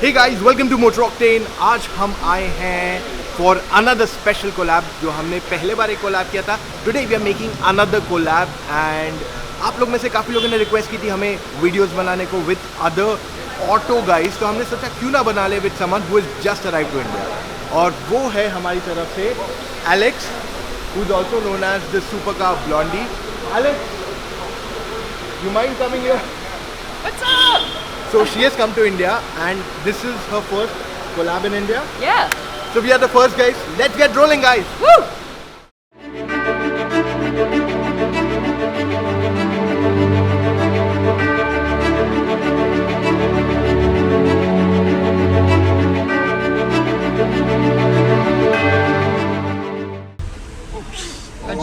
Hey guys, welcome to MotorOctane. आज हम आए हैं for another special collab जो हमने पहले बार एक collab किया था. Today we are making another collab and आप लोग में से काफ़ी लोगों ने रिक्वेस्ट की थी हमें वीडियोस बनाने को with other auto guys. तो हमने सोचा क्यों ना बना ले with someone who has just arrived to India. और वो है हमारी तरफ से Alex, who is also known as the supercar blondie. Alex, you mind coming here? What's up? So she has come to India and this is her first collab in India. Yeah. So we are the first guys. Let's get rolling, guys. Woo!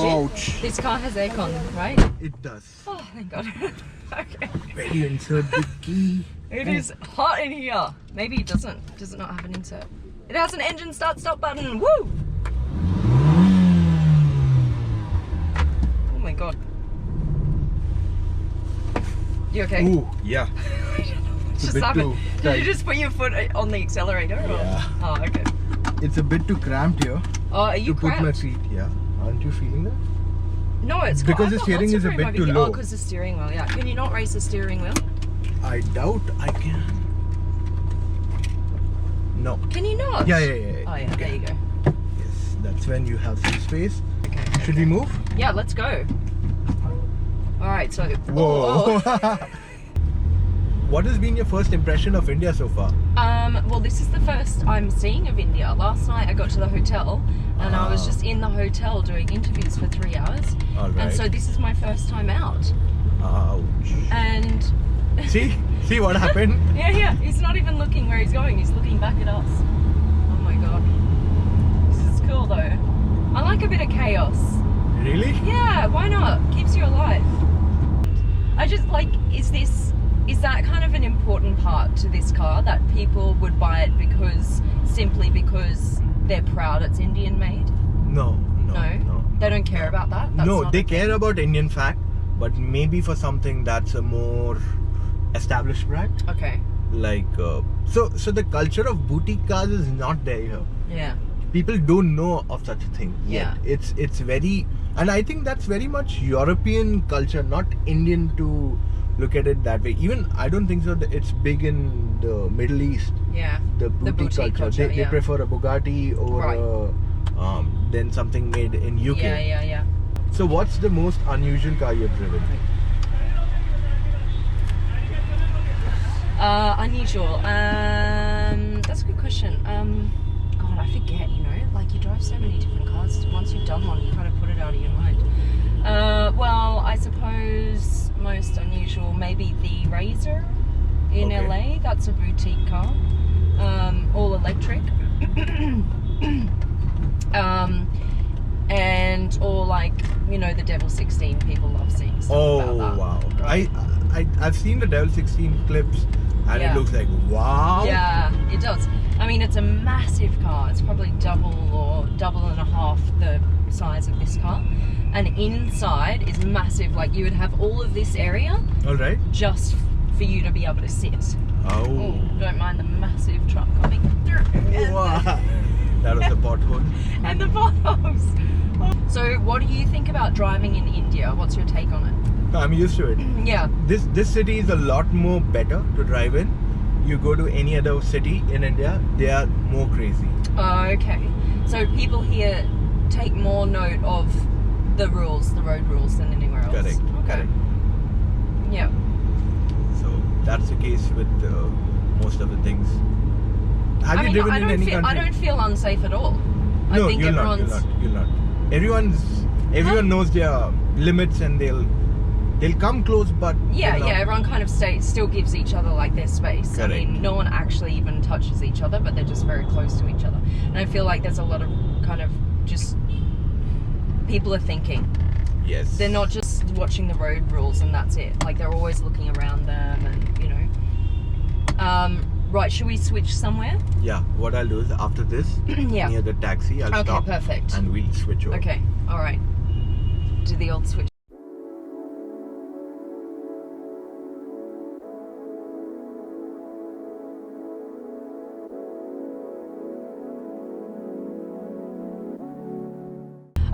Ouch. This car has aircon, right? It does. Oh, thank God. Okay. Where do you insert the key? It is hot in here. Maybe it doesn't. Does it not have an insert? It has an engine start-stop button. Woo! Oh my God. You okay? Ooh, yeah. Just bit stop it. too Did tight. you just put your foot on the accelerator? Or? Yeah. Oh, okay. It's a bit too cramped here. Oh, are you to put my cramped? feet. Yeah. Aren't you feeling that? No, it's Because I've the got steering lots is of a room bit over too here. low. Oh, because the steering wheel, yeah. Can you not raise the steering wheel? I doubt I can. No. Can you not? Yeah. Oh yeah, there you go. Yes, that's when you have some space. Okay. Should we move? Yeah, let's go. Alright, so... Whoa. Oh. What has been your first impression of India so far? Well, this is the first I'm seeing of India. Last night I got to the hotel and I was just in the hotel doing interviews for 3 hours. All right. And so this is my first time out. Ouch. And... See what happened? Yeah, he's not even looking where he's going, he's looking back at us. Oh my God. This is cool though. I like a bit of chaos. Really? Yeah, why not? Keeps you alive. I just like, is that kind of an important part to this car, that people would buy it simply because they're proud it's Indian made? No. They don't care about that? That's No, not they a care thing? about Indian fact, but maybe for something that's a more established brand. Okay. Like, so the culture of boutique cars is not there here. Yeah. People don't know of such a thing yet. Yeah. It's very, and I think that's very much European culture, not Indian to look at it that way. Even I don't think so that it's big in the Middle East. Yeah. The boutique culture. They prefer a Bugatti over than something made in UK. Yeah. So what's the most unusual car you've driven? Unusual. That's a good question. God, I forget, like you drive so many different cars. Once you've done one, you kind of put it out of your mind. Well, I suppose most unusual, maybe the Razor in LA. That's a boutique car. All electric. And or like, the Devil 16, people love seeing stuff about that. Wow. Right? I've seen the Devil 16 clips and Yeah. it looks like wow. Yeah, it does. I mean, it's a massive car. It's probably double and a half the size of this car. And inside is massive. Like you would have all of this area Alright. just for you to be able to sit. Oh. Don't mind the massive truck coming through. Wow. That was a pothole. And the potholes. So what do you think about driving in India? What's your take on it? I'm used to it. Yeah. This city is a lot more better to drive in. You go to any other city in India, they are more crazy. Oh, okay. So people here take more note of the road rules than anywhere else. Correct. Okay. Correct. Yeah. So that's the case with most of the things. Have you driven in any country? I don't feel unsafe at all. No, I think you'll not. Everyone knows their limits and they'll they'll come close, but yeah, everyone kind of still gives each other like their space. Correct. I mean, no one actually even touches each other, but they're just very close to each other. And I feel like there's a lot of kind of just people are thinking. Yes. They're not just watching the road rules and that's it. Like they're always looking around them, and you know. Right, should we switch somewhere? Yeah. What I'll do is after this, Yeah. near the taxi, I'll stop. Okay, perfect. And we'll switch over. Okay, all right. Do the old switch.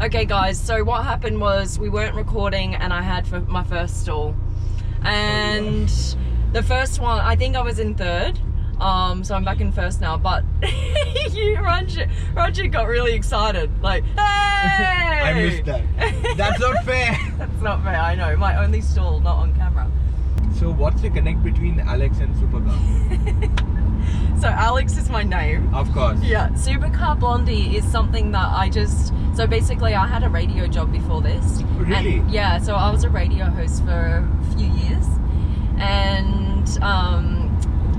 Okay guys, so what happened was we weren't recording and I had my first stall. And the first one, I think I was in third. So I'm back in first now, but Roger got really excited. Like, hey! I missed that. That's not fair. That's not fair, I know. My only stall, not on camera. So what's the connect between Alex and Supercar? So Alex is my name. Of course. Yeah, Supercar Blondie is something that so basically I had a radio job before this. Really? And yeah, so I was a radio host for a few years. And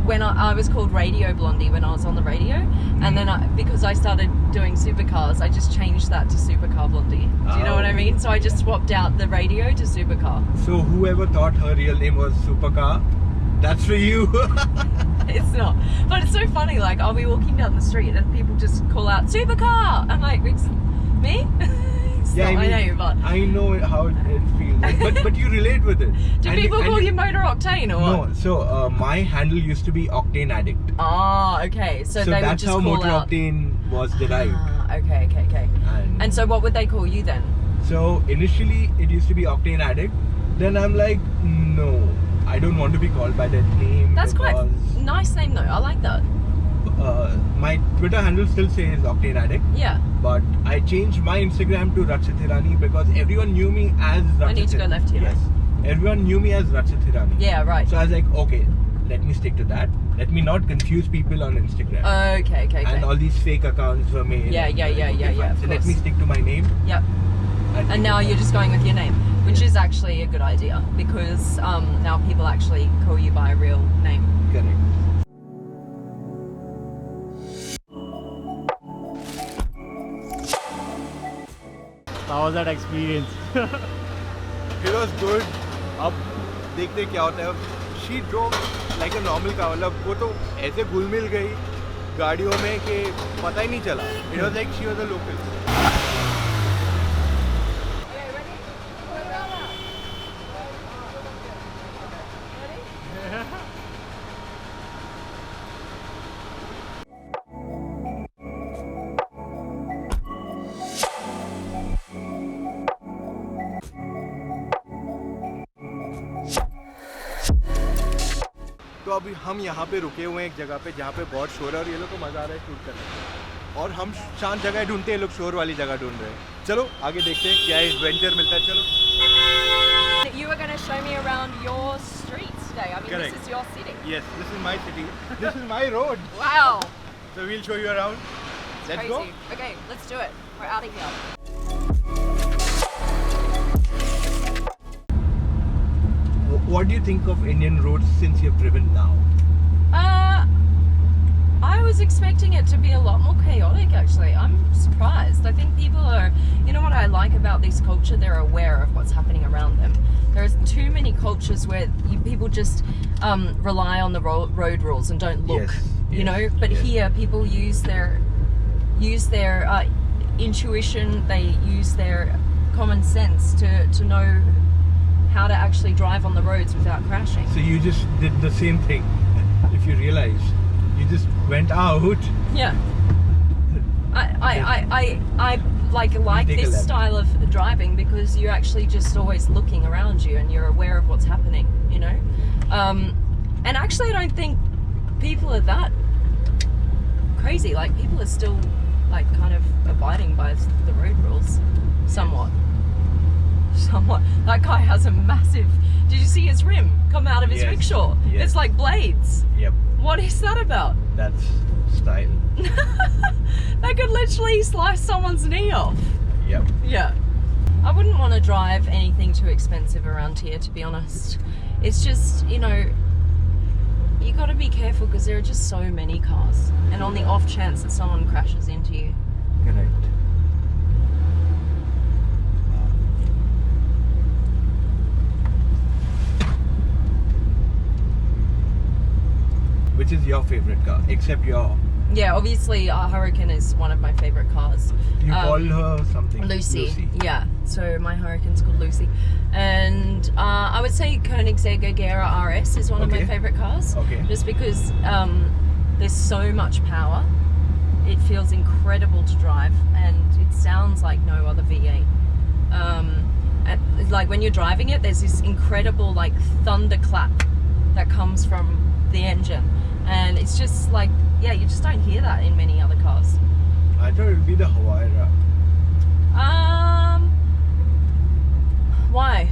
when I was called Radio Blondie when I was on the radio. And then because I started doing supercars, I just changed that to Supercar Blondie. Do you know what I mean? So I just swapped out the radio to supercar. So whoever thought her real name was Supercar, that's for you. It's not. But it's so funny, like I'll be walking down the street and people just call out Supercar. I'm like, it's me? It's not my name, but I know how it feels. But you relate with it. do people call you MotorOctane or what? No, so my handle used to be Octane Addict. Ah, okay. So they would that's just how call out. MotorOctane was derived. Ah, okay. And so what would they call you then? So initially it used to be Octane Addict. Then I'm like, no, I don't want to be called by that name. That's quite nice name though. I like that. My Twitter handle still says Octane Addict. Yeah. But I changed my Instagram to Rakshit Hirani because everyone knew me as Rakshit. I need to go left here. Yes. Everyone knew me as Rakshit Hirani. Yeah, right. So I was like, okay, let me stick to that. Let me not confuse people on Instagram. Okay. And all these fake accounts were made. Yeah. So let me stick to my name. Yep. And now you're just going with your name, which is actually a good idea because now people actually call you by a real name. Correct. How was that experience? It was good. अब देखते क्या होता है. She drove like a normal car. मतलब वो तो ऐसे घुल मिल गई गाड़ियों में कि पता ही नहीं चला. It was like she was a local. तो अभी हम यहाँ पे रुके हुए हैं एक जगह पे जहाँ पे बहुत शोर है और ये लोग को मज़ा आ रहा है शूट करने में और हम शांत जगह ढूंढते हैं, ये लोग शोर वाली जगह ढूंढ रहे हैं. चलो आगे देखते हैं क्या एडवेंचर मिलता है. चलो. You were going to show me around your streets today. I mean, Correct. this is your city. Yes, this is my city. This is my road. Wow. So we'll show you around. Let's Crazy. go. Okay, let's do it. We're out of here. What do you think of Indian roads since you've driven now? I was expecting it to be a lot more chaotic actually. I'm surprised. I think people are, you know what I like about this culture, they're aware of what's happening around them. There's too many cultures where people just rely on the road rules and don't look, you know, but here people use their intuition, they use their common sense to know how to actually drive on the roads without crashing. So you just did the same thing. If you realize, you just went out. Yeah. I like this style of driving because you're actually just always looking around you and you're aware of what's happening, you know. And actually, I don't think people are that crazy. Like people are still like kind of abiding by the road rules, somewhat. That guy has a massive. Did you see his rim come out of his rickshaw? Yes. It's like blades. Yep. What is that about? That's style. They could literally slice someone's knee off. Yep. Yeah. I wouldn't want to drive anything too expensive around here, to be honest. It's just, you know, you got to be careful because there are just so many cars, and on the off chance that someone crashes into you. Correct. Which is your favorite car, except your... Yeah, obviously Hurricane is one of my favorite cars. You call her something? Lucy. Yeah, so my Hurricane's called Lucy. And I would say Koenigsegg Agera RS is one of my favorite cars. Okay. Just because there's so much power. It feels incredible to drive, and it sounds like no other V8. Like when you're driving it, there's this incredible like thunderclap that comes from the engine, and it's just like, yeah, you just don't hear that in many other cars. I thought it would be the Hawaii. Why?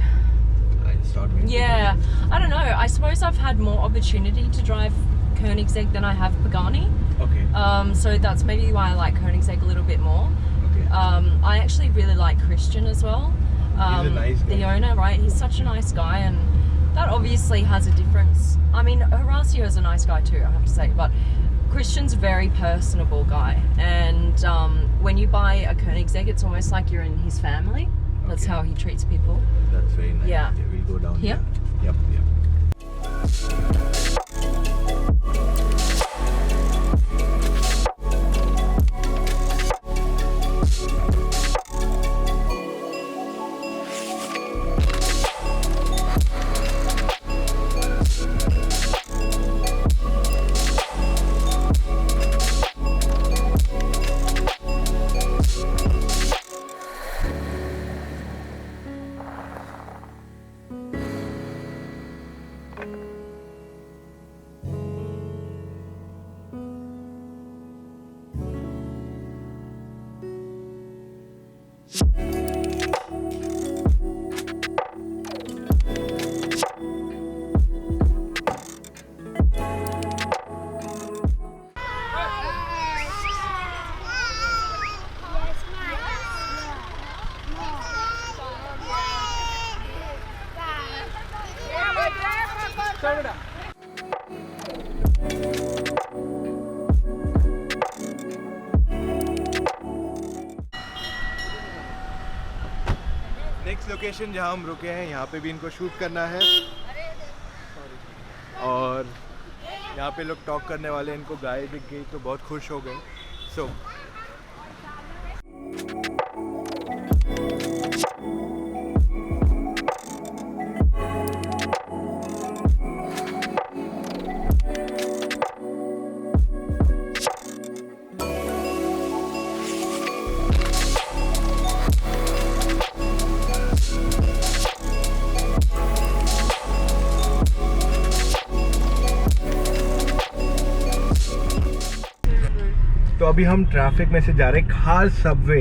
I just thought maybe. Yeah, I don't know. I suppose I've had more opportunity to drive Koenigsegg than I have Pagani. Okay. So that's maybe why I like Koenigsegg a little bit more. Okay. I actually really like Christian as well. He's a nice guy. The owner, right? He's such a nice guy, and that obviously has a difference. I mean, Horacio is a nice guy too, I have to say, but Christian's a very personable guy, and when you buy a Koenigsegg, it's almost like you're in his family. That's how he treats people. That's very nice. Yeah. Okay, we'll go down Here? Yep. Next location जहाँ हम रुके हैं यहाँ पे भी इनको shoot करना है, और यहाँ पे लोग टॉक करने वाले, इनको गाय दिख गई तो बहुत खुश हो गए. सो तो अभी हम ट्रैफिक में से जा रहे हैं खार Subway,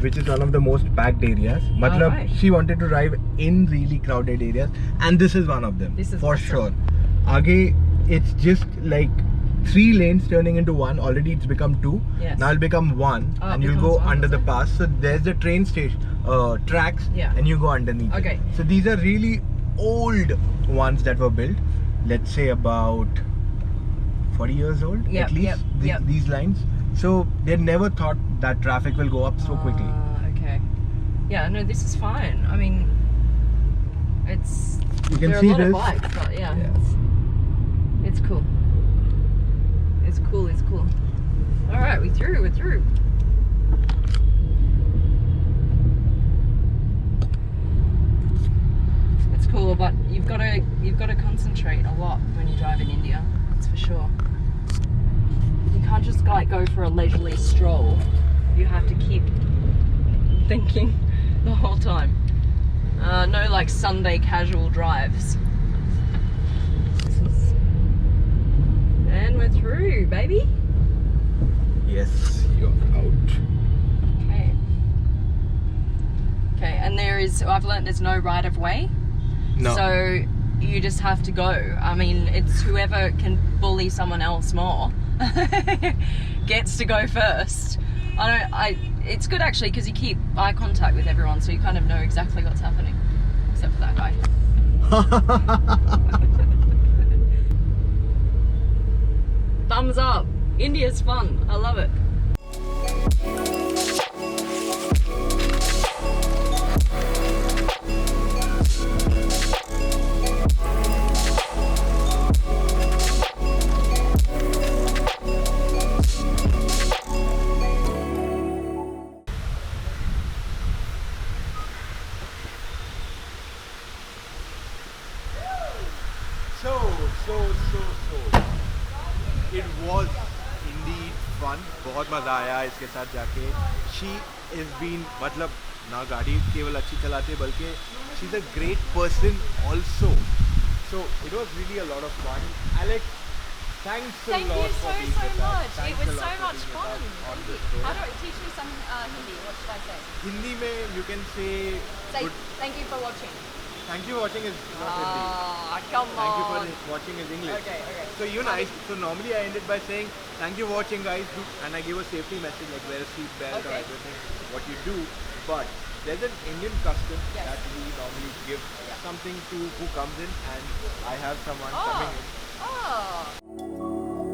which is one of the most packed areas. मतलब she wanted to drive in really crowded areas, and this is one of them. This is for awesome. sure. आगे it's just like 3 lanes turning into 1. Already it's become 2. Yes. Now it'll become 1, and you'll go under the pass. So there's the train station tracks, and you go underneath. Okay. So these are really old ones that were built. Let's say about 40 years old at least. These lines. So they never thought that traffic will go up so quickly. Okay. Yeah, no, this is fine. I mean, it's... You can there see are a lot this. of bikes, but yeah. It's cool. It's cool, it's cool. Alright, we're through. It's cool, but you've got to concentrate a lot when you drive in India. That's for sure. You can't just like go for a leisurely stroll. You have to keep thinking the whole time. No like Sunday casual drives. And we're through, baby. Yes, you're out. Okay, and I've learnt there's no right of way. No. So you just have to go. I mean, it's whoever can bully someone else more gets to go first. it's good actually because you keep eye contact with everyone, so you kind of know exactly what's happening, except for that guy. Thumbs up. India's fun. I love it. So it was indeed fun. बहुत मज़ा आया इसके साथ जाके. She has been मतलब ना गाड़ी केवल अच्छी चलाते बल्कि she's a great person also. So it was really a lot of fun. Alex, thanks a Thank lot you for so, being so with us. much. Thanks It a was lot so for much being with fun. us on Thank this you. show. How do I teach me some Hindi? What should I say? Hindi में you can say Say good. thank you for watching. Thank you for watching is not Hindi. Ah, come on. Thank you for watching is English. Okay, okay. So you know, so normally I ended by saying thank you for watching, guys, and I give a safety message like wear a seat belt or Okay. everything, what you do. But there's an Indian custom Yes. that we normally give something to who comes in, and I have someone Oh. coming in. Oh.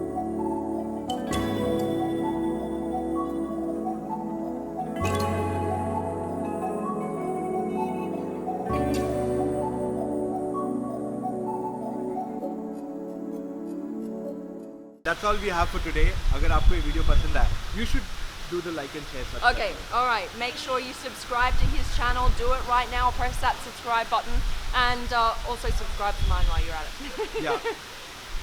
That's all we have for today. अगर आपको ये video पसंद आए, you should do the like and share. Subscribe. Okay, alright. Make sure you subscribe to his channel. Do it right now. Press that subscribe button. And also subscribe to mine while you're at it. Yeah.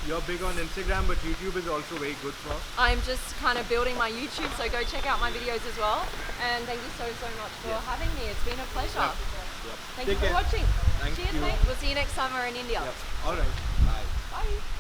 You're big on Instagram, but YouTube is also very good for. I'm just kind of building my YouTube, so go check out my videos as well. And thank you so, so much for having me. It's been a pleasure. Yeah. Thank Take you for care. watching. Thank Cheers, you. mate. We'll see you next summer in India. Yep. All right. Bye. Bye.